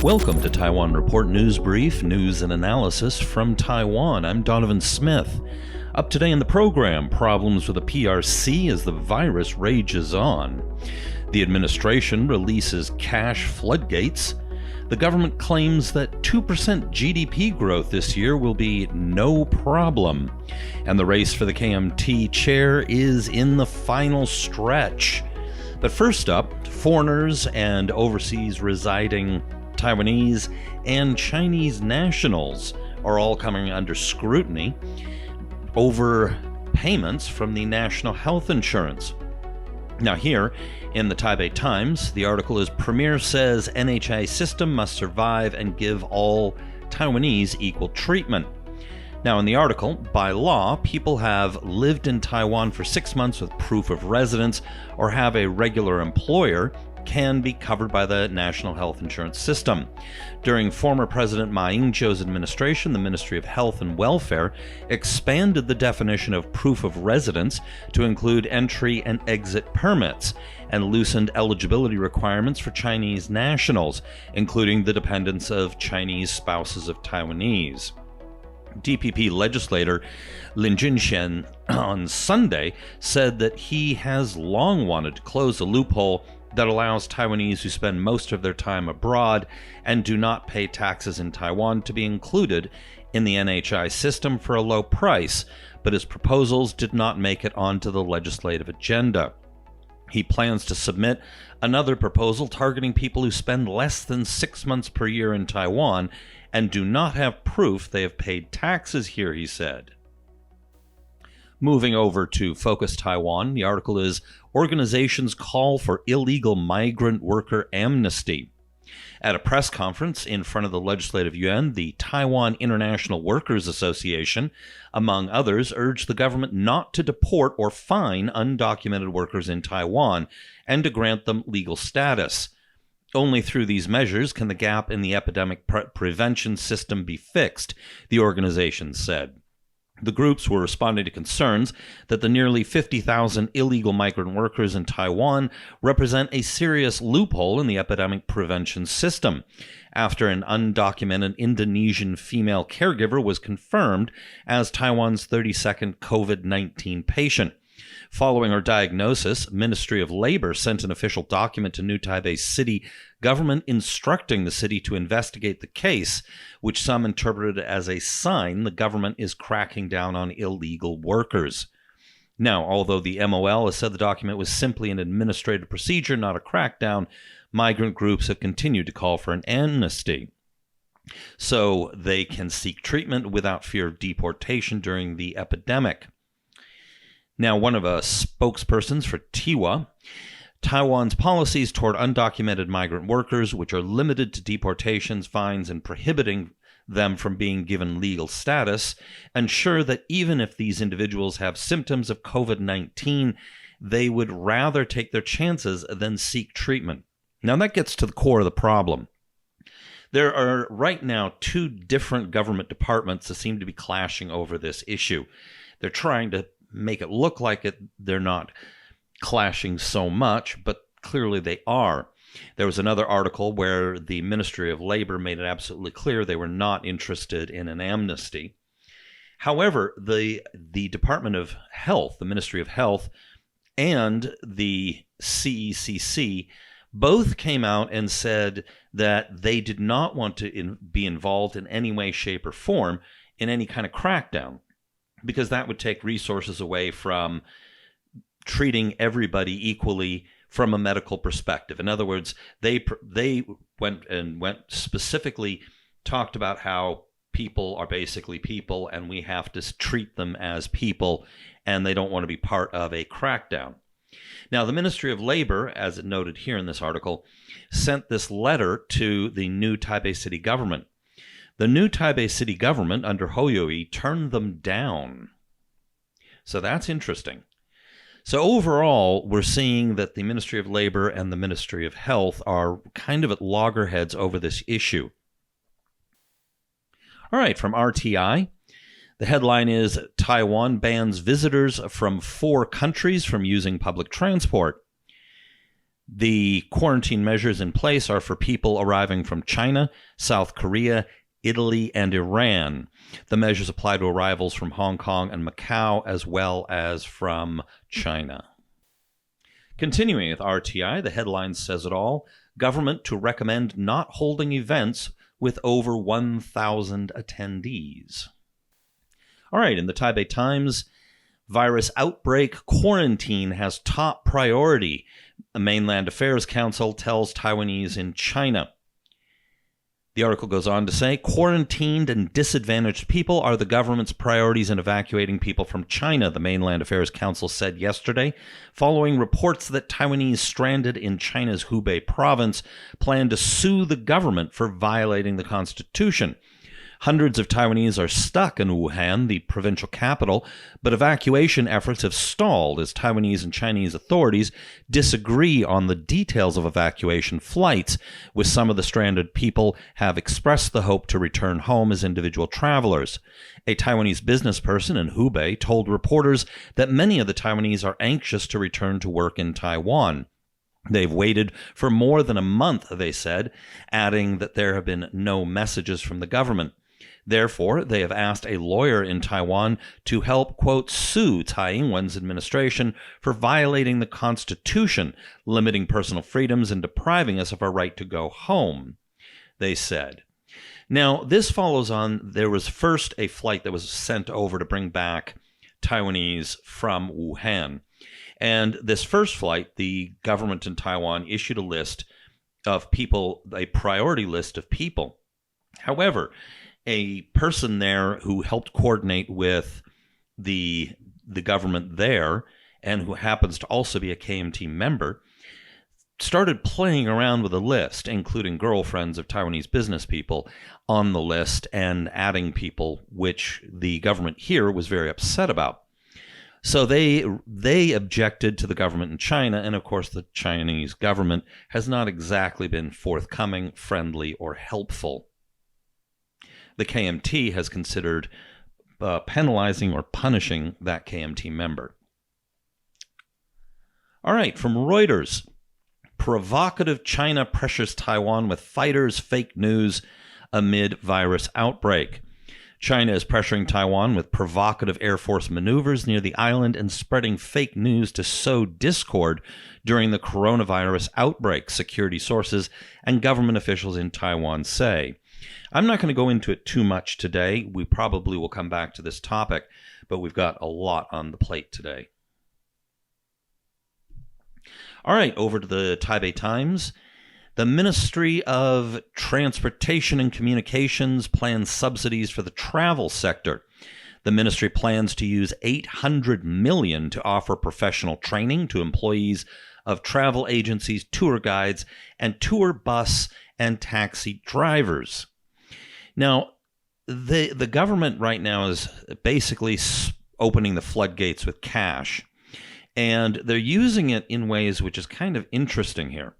Welcome to Taiwan Report News Brief, news and analysis from Taiwan. I'm Donovan Smith. Up today in the program, problems with the PRC as the virus rages on. The administration releases cash floodgates. The government claims that 2% GDP growth this year will be no problem. And the race for the KMT chair is in the final stretch. But first up, foreigners and overseas residing Taiwanese and Chinese nationals are all coming under scrutiny over payments from the national health insurance. Now here in the Taipei Times, the article is Premier says NHI system must survive and give all Taiwanese equal treatment. Now in the article, by law, people have lived in Taiwan for 6 months with proof of residence or have a regular employer can be covered by the national health insurance system. During former President Ma Ying-jeou's administration, the Ministry of Health and Welfare expanded the definition of proof of residence to include entry and exit permits and loosened eligibility requirements for Chinese nationals, including the dependents of Chinese spouses of Taiwanese. DPP legislator Lin Junxian on Sunday said that he has long wanted to close a loophole that allows Taiwanese who spend most of their time abroad and do not pay taxes in Taiwan to be included in the NHI system for a low price, but his proposals did not make it onto the legislative agenda. He plans to submit another proposal targeting people who spend less than 6 months per year in Taiwan and do not have proof they have paid taxes here, he said. Moving over to Focus Taiwan, the article is Organizations Call for Illegal Migrant Worker Amnesty. At a press conference in front of the Legislative Yuan, the Taiwan International Workers Association, among others, urged the government not to deport or fine undocumented workers in Taiwan and to grant them legal status. Only through these measures can the gap in the epidemic prevention system be fixed, the organization said. The groups were responding to concerns that the nearly 50,000 illegal migrant workers in Taiwan represent a serious loophole in the epidemic prevention system, after an undocumented Indonesian female caregiver was confirmed as Taiwan's 32nd COVID-19 patient. Following her diagnosis, Ministry of Labor sent an official document to New Taipei City government instructing the city to investigate the case, which some interpreted as a sign the government is cracking down on illegal workers. Now, although the MOL has said the document was simply an administrative procedure, not a crackdown, migrant groups have continued to call for an amnesty so they can seek treatment without fear of deportation during the epidemic. Now, one of the spokespersons for TIWA, Taiwan's policies toward undocumented migrant workers, which are limited to deportations, fines, and prohibiting them from being given legal status, ensure that even if these individuals have symptoms of COVID-19, they would rather take their chances than seek treatment. Now, that gets to the core of the problem. There are right now 2 different government departments that seem to be clashing over this issue. They're trying to make it look like they're not clashing so much, but clearly they are. There was another article where the Ministry of Labor made it absolutely clear they were not interested in an amnesty. However, the Department of Health, the Ministry of Health, and the CECC both came out and said that they did not want to be involved in any way, shape, or form in any kind of crackdown, because that would take resources away from treating everybody equally from a medical perspective. In other words, they went specifically talked about how people are basically people and we have to treat them as people, and they don't want to be part of a crackdown. Now, the Ministry of Labor, as noted here in this article, sent this letter to the new Taipei City government. The new Taipei City government under Hoyoi turned them down. So that's interesting. So overall, we're seeing that the Ministry of Labor and the Ministry of Health are kind of at loggerheads over this issue. All right, from RTI, the headline is Taiwan bans visitors from 4 countries from using public transport. The quarantine measures in place are for people arriving from China, South Korea, Italy, and Iran. The measures apply to arrivals from Hong Kong and Macau, as well as from China. Continuing with RTI, the headline says it all: government to recommend not holding events with over 1,000 attendees. All right, in the Taipei Times, virus outbreak quarantine has top priority. The Mainland Affairs Council tells Taiwanese in China. The article goes on to say, quarantined and disadvantaged people are the government's priorities in evacuating people from China, the Mainland Affairs Council said yesterday, following reports that Taiwanese stranded in China's Hubei province plan to sue the government for violating the Constitution. Hundreds of Taiwanese are stuck in Wuhan, the provincial capital, but evacuation efforts have stalled as Taiwanese and Chinese authorities disagree on the details of evacuation flights, with some of the stranded people have expressed the hope to return home as individual travelers. A Taiwanese business person in Hubei told reporters that many of the Taiwanese are anxious to return to work in Taiwan. They've waited for more than a month, they said, adding that there have been no messages from the government. Therefore, they have asked a lawyer in Taiwan to help, quote, sue Tsai Ing-wen's administration for violating the Constitution, limiting personal freedoms and depriving us of our right to go home, they said. Now, this follows on, there was first a flight that was sent over to bring back Taiwanese from Wuhan. And this first flight, the government in Taiwan issued a list of people, a priority list of people. However, a person there who helped coordinate with the government there and who happens to also be a KMT member started playing around with a list, including girlfriends of Taiwanese business people on the list and adding people, which the government here was very upset about. So they objected to the government in China, and of course the Chinese government has not exactly been forthcoming, friendly, or helpful. The KMT has considered penalizing or punishing that KMT member. All right, from Reuters, provocative China pressures Taiwan with fighters, fake news amid virus outbreak. China is pressuring Taiwan with provocative Air Force maneuvers near the island and spreading fake news to sow discord during the coronavirus outbreak, security sources and government officials in Taiwan say. I'm not going to go into it too much today. We probably will come back to this topic, but we've got a lot on the plate today. All right, over to the Taipei Times. The Ministry of Transportation and Communications plans subsidies for the travel sector. The ministry plans to use $800 million to offer professional training to employees of travel agencies, tour guides, and tour bus and taxi drivers. Now, the government right now is basically opening the floodgates with cash, and they're using it in ways which is kind of interesting here.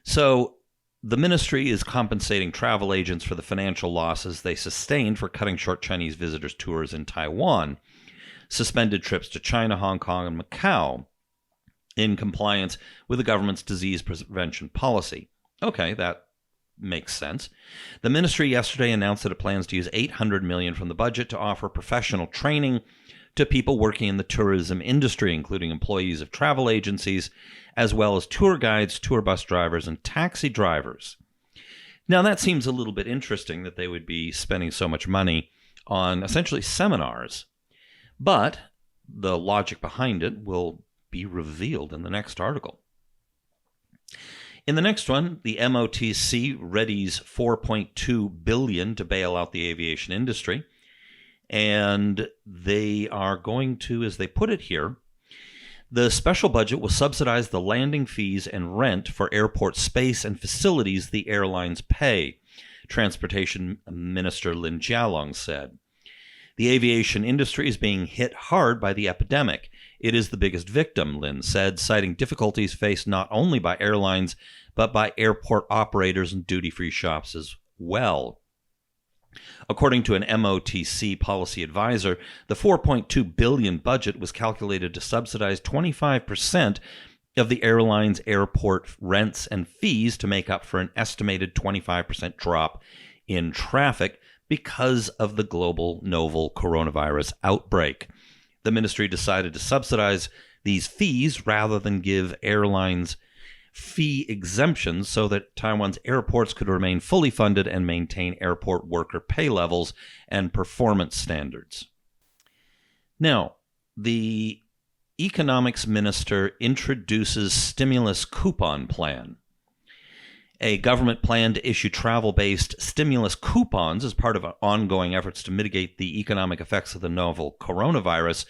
So the ministry is compensating travel agents for the financial losses they sustained for cutting short Chinese visitors' tours in Taiwan, suspended trips to China, Hong Kong, and Macau in compliance with the government's disease prevention policy. Okay, that makes sense. The ministry yesterday announced that it plans to use $800 million from the budget to offer professional training to people working in the tourism industry, including employees of travel agencies, as well as tour guides, tour bus drivers, and taxi drivers. Now, that seems a little bit interesting that they would be spending so much money on essentially seminars, but the logic behind it will be revealed in the next article. In the next one, the MOTC readies $4.2 billion to bail out the aviation industry. And they are going to, as they put it here, the special budget will subsidize the landing fees and rent for airport space and facilities the airlines pay, Transportation Minister Lin Jialong said. The aviation industry is being hit hard by the epidemic. It is the biggest victim, Lin said, citing difficulties faced not only by airlines, but by airport operators and duty-free shops as well. According to an MOTC policy advisor, the $4.2 billion budget was calculated to subsidize 25% of the airline's airport rents and fees to make up for an estimated 25% drop in traffic because of the global novel coronavirus outbreak. The ministry decided to subsidize these fees rather than give airlines fee exemptions so that Taiwan's airports could remain fully funded and maintain airport worker pay levels and performance standards. Now, the economics minister introduces stimulus coupon plan. A government plan to issue travel-based stimulus coupons as part of ongoing efforts to mitigate the economic effects of the novel coronavirus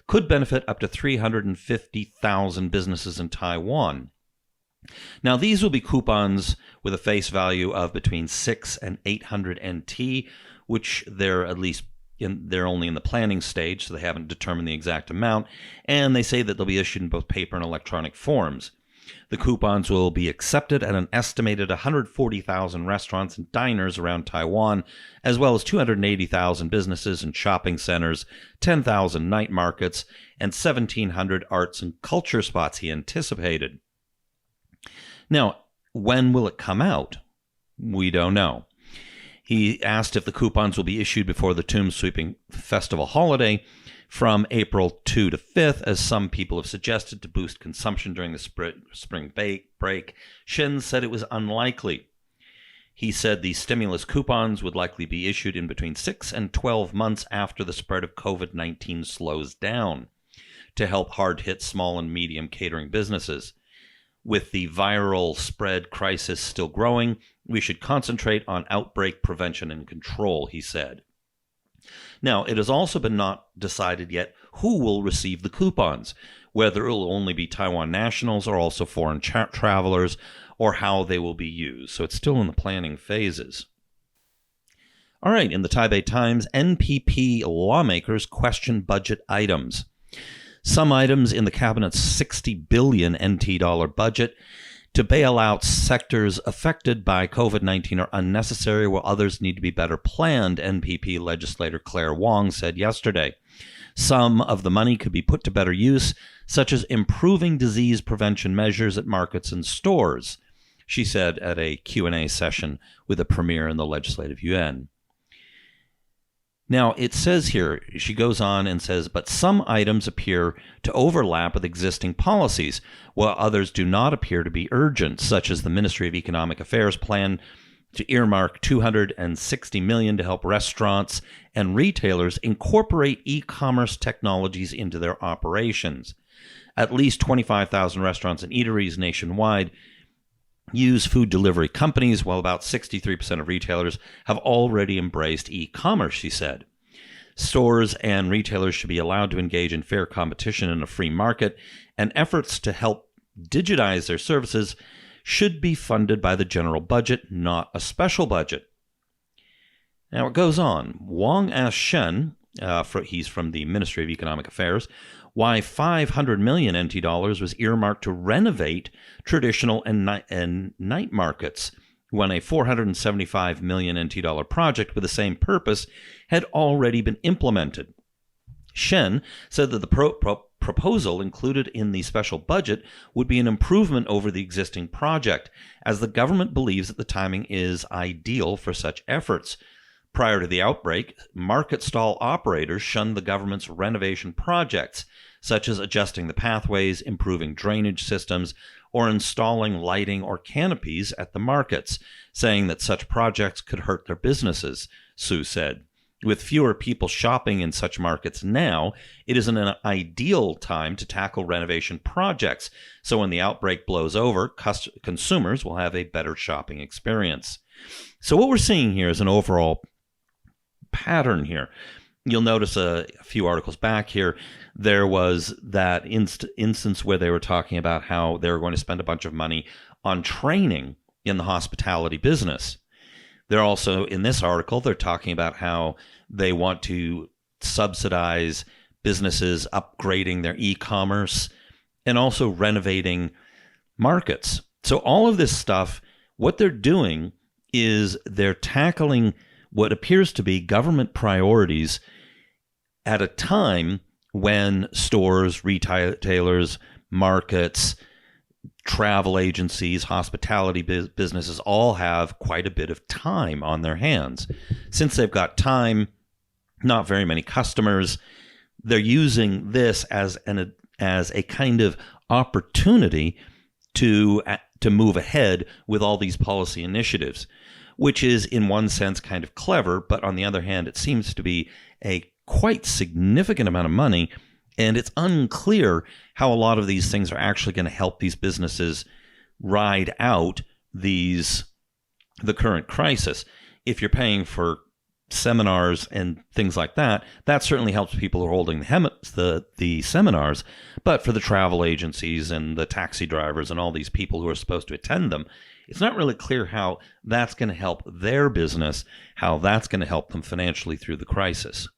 could benefit up to 350,000 businesses in Taiwan. Now, these will be coupons with a face value of between 6 and 800 NT, which they're only in the planning stage, so they haven't determined the exact amount, and they say that they'll be issued in both paper and electronic forms. The coupons will be accepted at an estimated 140,000 restaurants and diners around Taiwan, as well as 280,000 businesses and shopping centers, 10,000 night markets, and 1,700 arts and culture spots, he anticipated. Now, when will it come out? We don't know. He asked if the coupons will be issued before the Tomb Sweeping Festival holiday from April 2 to 5th, as some people have suggested, to boost consumption during the spring break. Shen said it was unlikely. He said the stimulus coupons would likely be issued in between 6 and 12 months after the spread of COVID-19 slows down to help hard-hit small and medium catering businesses. With the viral spread crisis still growing, we should concentrate on outbreak prevention and control, he said. Now, it has also been not decided yet who will receive the coupons, whether it will only be Taiwan nationals or also foreign travelers, or how they will be used. So it's still in the planning phases. All right, in the Taipei Times, NPP lawmakers question budget items. Some items in the cabinet's 60 billion NT dollar budget to bail out sectors affected by COVID-19 are unnecessary, while others need to be better planned, NPP legislator Claire Wong said yesterday. Some of the money could be put to better use, such as improving disease prevention measures at markets and stores, she said at a Q&A session with a premier in the Legislative Yuan. Now, it says here, she goes on and says, but some items appear to overlap with existing policies, while others do not appear to be urgent, such as the Ministry of Economic Affairs plan to earmark $260 million to help restaurants and retailers incorporate e-commerce technologies into their operations. At least 25,000 restaurants and eateries nationwide use food delivery companies, while about 63% of retailers have already embraced e-commerce, she said. Stores and retailers should be allowed to engage in fair competition in a free market, and efforts to help digitize their services should be funded by the general budget, not a special budget. Now it goes on. Wong asked Shen, he's from the Ministry of Economic Affairs, why 500 million NT dollars was earmarked to renovate traditional and night markets when a 475 million NT dollar project with the same purpose had already been implemented. Shen said that the proposal included in the special budget would be an improvement over the existing project, as the government believes that the timing is ideal for such efforts. Prior to the outbreak, market stall operators shunned the government's renovation projects, such as adjusting the pathways, improving drainage systems, or installing lighting or canopies at the markets, saying that such projects could hurt their businesses, Su said. With fewer people shopping in such markets now, it is an ideal time to tackle renovation projects, so when the outbreak blows over, consumers will have a better shopping experience. So what we're seeing here is an overall pattern here. You'll notice a few articles back here, there was that instance where they were talking about how they were going to spend a bunch of money on training in the hospitality business. They're also, in this article, they're talking about how they want to subsidize businesses upgrading their e-commerce and also renovating markets. So all of this stuff, what they're doing is they're tackling what appears to be government priorities at a time when stores, retailers, markets, travel agencies, hospitality businesses all have quite a bit of time on their hands. Since they've got time, not very many customers, they're using this as a kind of opportunity to move ahead with all these policy initiatives, which is in one sense kind of clever, but on the other hand, it seems to be a quite significant amount of money, and it's unclear how a lot of these things are actually going to help these businesses ride out the current crisis. If you're paying for seminars and things like that, that certainly helps people who are holding the seminars. But for the travel agencies and the taxi drivers and all these people who are supposed to attend them, it's not really clear how that's going to help their business, how that's going to help them financially through the crisis.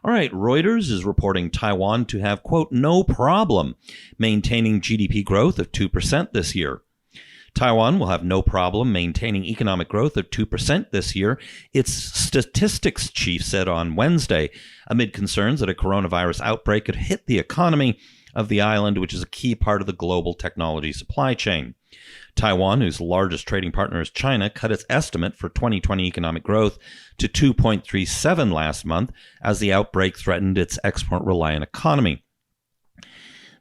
All right, Reuters is reporting Taiwan to have, quote, no problem maintaining GDP growth of 2% this year. Taiwan will have no problem maintaining economic growth of 2% this year, its statistics chief said on Wednesday, amid concerns that a coronavirus outbreak could hit the economy of the island, which is a key part of the global technology supply chain. Taiwan, whose largest trading partner is China, cut its estimate for 2020 economic growth to 2.37 last month as the outbreak threatened its export-reliant economy.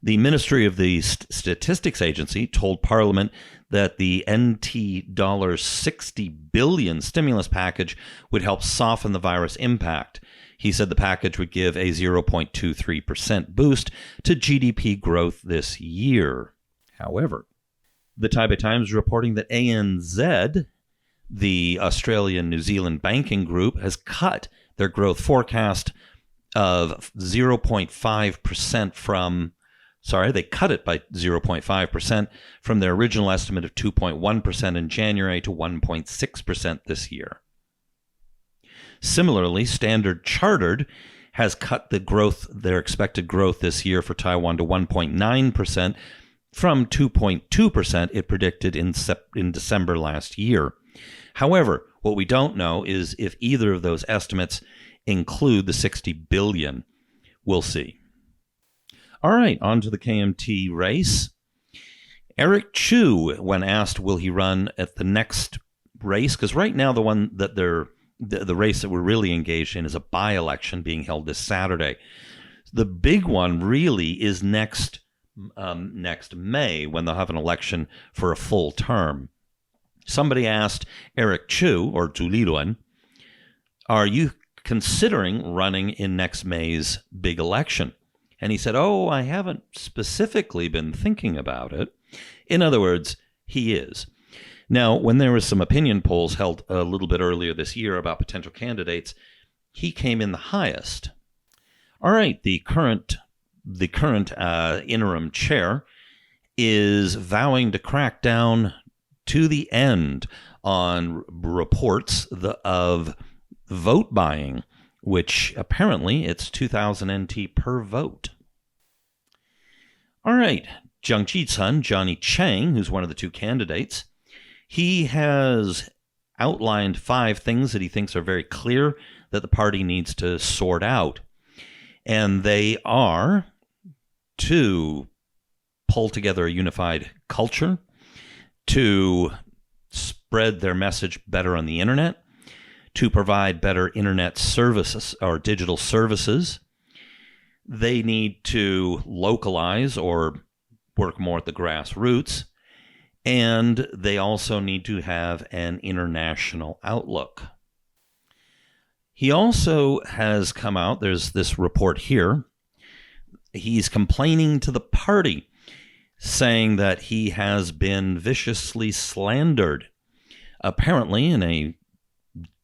The Ministry of the Statistics Agency told Parliament that the NT $60 billion stimulus package would help soften the virus impact. He said the package would give a 0.23% boost to GDP growth this year. However, the Taipei Times is reporting that ANZ, the Australian New Zealand banking group, has cut their growth forecast of 0.5% from they cut it by 0.5% from their original estimate of 2.1% in January to 1.6% this year. Similarly, Standard Chartered has cut their expected growth this year for Taiwan to 1.9% from 2.2% it predicted in December last year. However, what we don't know is if either of those estimates include the $60 billion. We'll see. All right, on to the KMT race. Eric Chu, when asked will he run at the next race, because right now the one that the race that we're really engaged in is a by-election being held this Saturday. The big one really is next May, when they'll have an election for a full term. Somebody asked Eric Chu, or Zhu Liluan, are you considering running in next May's big election? And he said, I haven't specifically been thinking about it. In other words, he is. Now, when there was some opinion polls held a little bit earlier this year about potential candidates, he came in the highest. All right, the current interim chair is vowing to crack down to the end on reports of vote buying, which apparently it's 2,000 NT per vote. All right, Jiang Ji's son, Johnny Chiang, who's one of the two candidates, he has outlined 5 things that he thinks are very clear that the party needs to sort out. And they are to pull together a unified culture, to spread their message better on the internet, to provide better internet services or digital services. They need to localize or work more at the grassroots. And they also need to have an international outlook. He also has come out, there's this report here, he's complaining to the party, saying that he has been viciously slandered. Apparently in a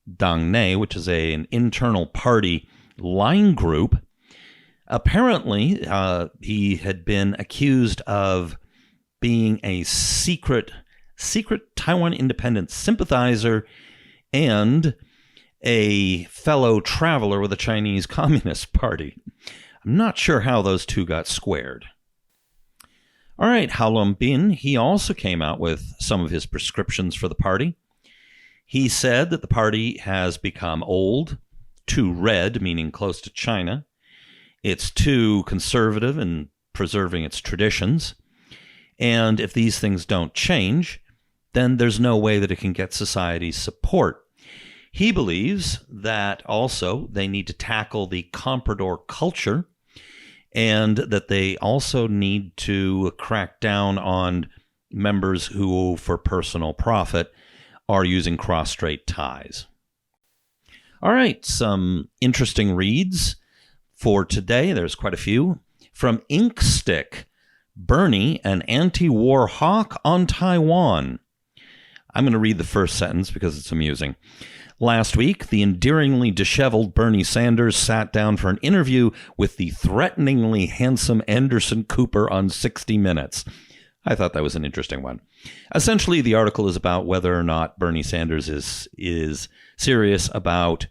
downgrading, which is an internal party line group, apparently he had been accused of being a secret Taiwan independence sympathizer and a fellow traveler with the Chinese Communist Party. I'm not sure how those two got squared. All right, Halom Bin, he also came out with some of his prescriptions for the party. He said that the party has become old, too red, meaning close to China. It's too conservative in preserving its traditions. And if these things don't change, then there's no way that it can get society's support. He believes that also they need to tackle the comprador culture, and that they also need to crack down on members who, for personal profit, are using cross-strait ties. All right, some interesting reads for today. There's quite a few. From Inkstick, Bernie, an anti-war hawk on Taiwan. I'm going to read the first sentence because it's amusing. Last week, the endearingly disheveled Bernie Sanders sat down for an interview with the threateningly handsome Anderson Cooper on 60 Minutes. I thought that was an interesting one. Essentially, the article is about whether or not Bernie Sanders is serious about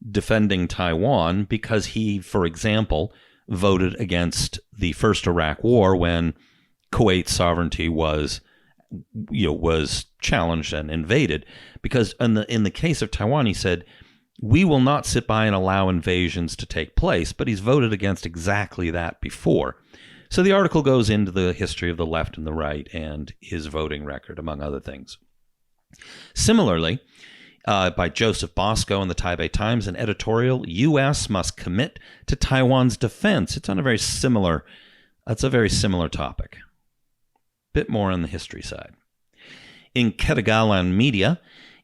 defending Taiwan because he, for example, voted against the first Iraq War when Kuwait's sovereignty was challenged and invaded. Because in the case of Taiwan, he said, we will not sit by and allow invasions to take place, but he's voted against exactly that before. So the article goes into the history of the left and the right and his voting record, among other things. Similarly, by Joseph Bosco in the Taipei Times, an editorial, U.S. must commit to Taiwan's defense. It's a very similar topic. Bit more on the history side. In Ketagalan Media,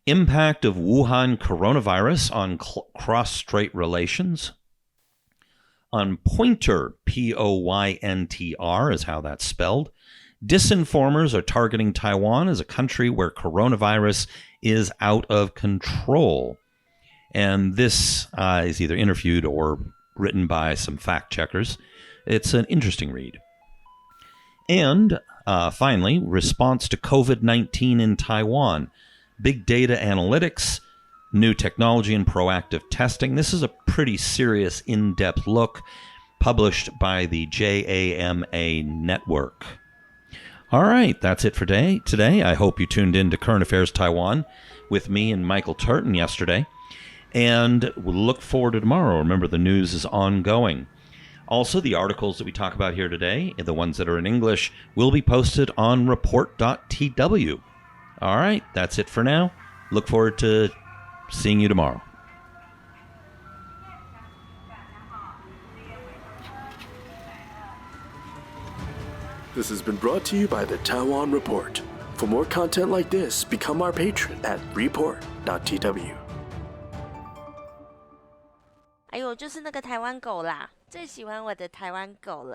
impact of Wuhan coronavirus on cross-strait relations. On Pointer, Poyntr is how that's spelled, disinformers are targeting Taiwan as a country where coronavirus is out of control. And this is either interviewed or written by some fact-checkers. It's an interesting read. And finally, response to COVID-19 in Taiwan. Big data analytics, new technology and proactive testing. This is a pretty serious, in-depth look published by the JAMA Network. All right, that's it for today. I hope you tuned in to Current Affairs Taiwan with me and Michael Turton yesterday. And we'll look forward to tomorrow. Remember, the news is ongoing. Also, the articles that we talk about here today, the ones that are in English, will be posted on report.tw. All right, that's it for now. Look forward to seeing you tomorrow. This has been brought to you by the Taiwan Report. For more content like this, become our patron at report.tw. 哎呦，就是那个台湾狗啦，最喜欢我的台湾狗了。